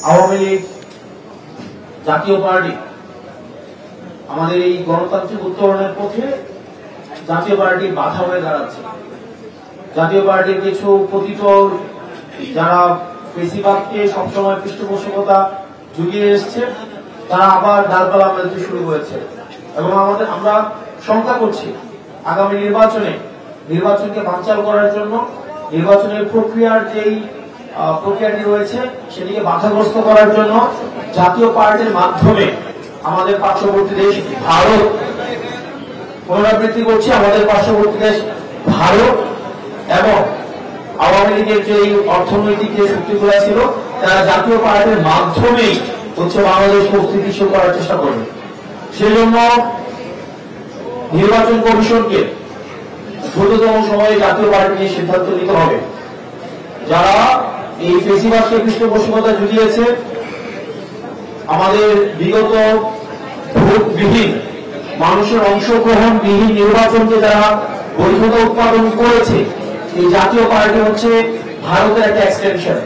আওয়ামী লীগ, জাতীয় পার্টি আমাদের এই গণতান্ত্রিক উত্তরণের পথে জাতীয় পার্টি বাধা হয়ে দাঁড়াচ্ছে। জাতীয় পার্টির কিছু পতিত যারা বেশিরভাগকে সবসময় পৃষ্ঠপোষকতা জুগিয়ে এসছে, তারা আবার ডালপালা মেলতে শুরু করেছে এবং আমরা শঙ্কা করছি আগামী নির্বাচনকে বানচাল করার জন্য, নির্বাচনের প্রক্রিয়ার যেই প্রক্রিয়াটি রয়েছে সেটিকে বাধাগ্রস্ত করার জন্য জাতীয় পার্টির মাধ্যমে আমাদের পার্শ্ববর্তী দেশ ভারত, পুনরাবৃত্তি করছি, আমাদের পার্শ্ববর্তী দেশ ভারত এবং আওয়ামী লীগের যে অর্থনৈতিক যে শক্তিগুলো ছিল তারা জাতীয় পার্টির মাধ্যমেই বাংলাদেশকে অস্থিতিশীল করার চেষ্টা করবে। সেই জন্য নির্বাচন কমিশনকে দ্রুততম সময়ে জাতীয় পার্টি নিয়ে সিদ্ধান্ত নিতে হবে। যারা এই ফেসিবাদকে পৃষ্ঠপোষকতা জুগিয়েছে, আমাদের বিগত ভোটবিহীন, মানুষের অংশগ্রহণবিহীন নির্বাচনকে যারা বৈধতা উৎপাদন করেছে, এই জাতীয় পার্টি হচ্ছে ভারতের একটা এক্সটেনশন,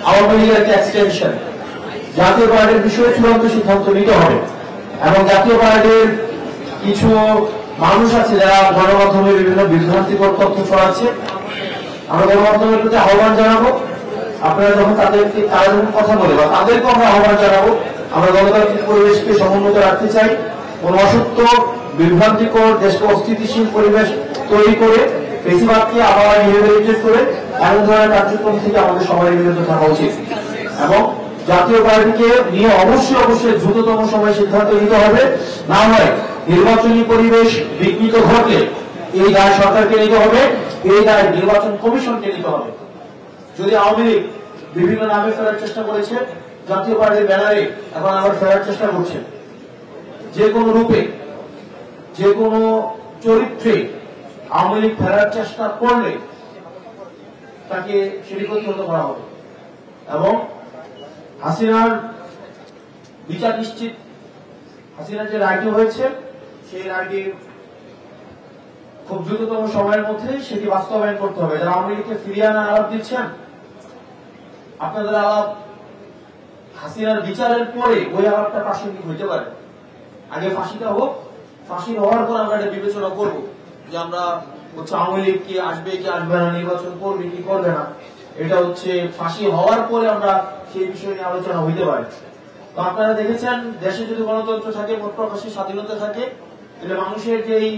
আওয়ামী লীগের একটা এক্সটেনশন। জাতীয় পার্টির বিষয়ে চূড়ান্ত সিদ্ধান্ত নিতে হবে এবং জাতীয় পার্টির কিছু মানুষ আছে যারা গণমাধ্যমে বিভিন্ন বিভ্রান্তিকর তথ্য ছড়াচ্ছে। আমরা গণমাধ্যমের প্রতি আহ্বান জানাবো, আপনারা যখন তারা যখন কথা বলে বা তাদেরকে আমরা আহ্বান জানাবো, আমরা গণতান্ত্রিক পরিবেশকে সমুন্নত রাখতে চাই। কোন অসত্য, বিভ্রান্তিকর, দেশকে অস্থিতিশীল পরিবেশ তৈরি করে বেশিরভাগকে আবার রিহেবিলিটেট করে এমন ধরনের কার্যক্রম থেকে আমাদের সবাই বিরত থাকা উচিত এবং জাতীয় পার্টিকে নিয়ে অবশ্যই দ্রুততম সময়ে সিদ্ধান্ত নিতে হবে। না হয় নির্বাচনী পরিবেশ বিঘ্নিত ঘটলে এই দায় সরকারকে নিতে হবে, এই দায় নির্বাচন কমিশনকে নিতে হবে। যদি আওয়ামী লীগ বিভিন্ন নামে ফেরার চেষ্টা করেছে, জাতীয় পার্টির ব্যানারে এখন আবার ফেরার চেষ্টা করছে, যে কোনো রূপে, যে কোনো চরিত্রে আওয়ামী লীগ ফেরার চেষ্টা করলে তাকে সেটি প্রতিহত করা হবে এবং হাসিনার বিচার নিশ্চিত। হাসিনার যে রায়টি হয়েছে সেই রায়টি খুব দ্রুততম সময়ের মধ্যে সেটি বাস্তবায়ন করতে হবে। যারা আওয়ামী লীগকে ফিরিয়ে আনার আলাপ দিচ্ছেন, আপনাদের আলাপ হাসিনার বিচারের পরে ওই আলাপটা প্রাসঙ্গিক হইতে পারে। আগে ফাঁসিটা হোক, ফাঁসি হওয়ার পর আমরা এটা বিবেচনা করবো যে আমরা আওয়ামী লীগ কি আসবে কি আসবে না, নির্বাচন করবে কি করবে না, এটা ফাঁসি হওয়ার পরে আমরা সেই বিষয় নিয়ে আলোচনা হইতে পারে। তো আপনারা দেখেছেন, দেশে যদি গণতন্ত্র থাকে, মত প্রকাশের স্বাধীনতা থাকে, তাহলে মানুষের যেই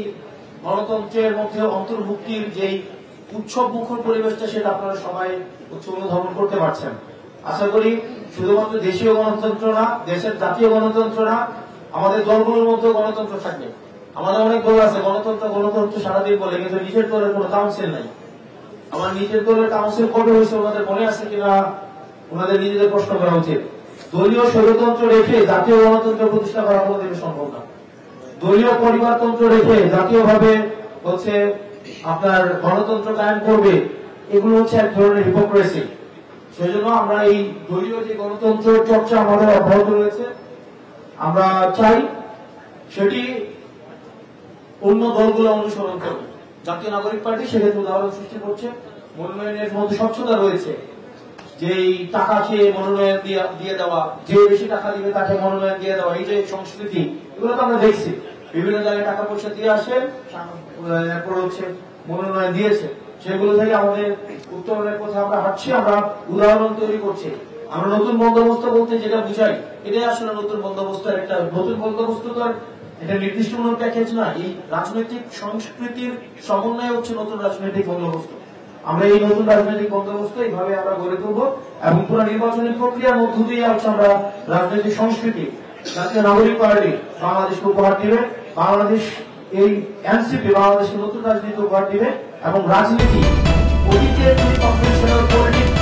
গণতন্ত্রের মধ্যে অন্তর্ভুক্তির যেই উৎসব মুখর পরিবেশটা সেটা আপনারা সবাই অনুধাবন করতে পারছেন। আশা করি শুধুমাত্র দেশীয় গণতন্ত্র না, দেশের জাতীয় গণতন্ত্র না, আমাদের দলগুলোর মধ্যে গণতন্ত্র থাকবে। আমাদের অনেক দল আছে গণতন্ত্র সারাদিন বলে, কিন্তু নিজের দলের কোনো কাউন্সিল নাই। আমার নিজের দলের কাউন্সিল কবে হয়েছে ওনাদের মনে আছে কিনা ওনাদের নিজেদের প্রশ্ন করা উচিত। দলীয় স্বৈরতন্ত্র রেখে জাতীয় গণতন্ত্র প্রতিষ্ঠা করা আমাদের সম্ভব না। দলীয় পরিবারতন্ত্র রেখে জাতীয়ভাবে আপনার গণতন্ত্র কায়েম করবে, এগুলো এক ধরনের হিপোক্রেসি। সেজন্য আমরা এই দলীয় যে গণতন্ত্র চর্চা আমাদের অব্যাহত রয়েছে, আমরা চাই সেটি অন্য দলগুলো অনুসরণ করবে। জাতীয় নাগরিক পার্টি সেক্ষেত্রে উদাহরণ সৃষ্টি করছে। মনোনয়নের মধ্যে স্বচ্ছতা রয়েছে, যে টাকা খেয়ে মনোনয়ন দিয়ে দেওয়া, যে বেশি টাকা দিবে তাকে মনোনয়ন দিয়ে দেওয়া, এই যে সংস্কৃতি, এগুলো তো আমরা দেখছি। বিভিন্ন জায়গায় টাকা পয়সা দিয়ে আসে, এরপর মনোনয়ন দিয়েছে। সেগুলো থেকে আমাদের উত্তরণের পথে আমরা হাঁটছি, আমরা উদাহরণ তৈরি করছি। আমরা নতুন বন্দোবস্ত বলতে যেটা বুঝাই, এটাই আসলে নতুন বন্দোবস্ত। একটা নতুন বন্দোবস্ত তো আর এটা নির্দিষ্ট কোন প্যাকেজ না, এই রাজনৈতিক সংস্কৃতির সমন্বয় হচ্ছে নতুন রাজনৈতিক বন্দোবস্ত। আমরা এই নতুন রাজনৈতিক বন্দোবস্ত এইভাবে আমরা গড়ে তুলব এবং পুরো নির্বাচনী প্রক্রিয়ার মধ্য দিয়ে আমরা রাজনৈতিক সংস্কৃতি, জাতীয় নাগরিক পার্টি বাংলাদেশকে উপহার দিবে। বাংলাদেশ এই এনসিপি বাংলাদেশকে নতুন রাজনীতি উপহার দিবে এবং রাজনীতি অতীতের যে কনভেনশনাল পলিটিক্স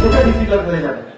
এটা ডিফিকাল্ট হয়ে যাবে।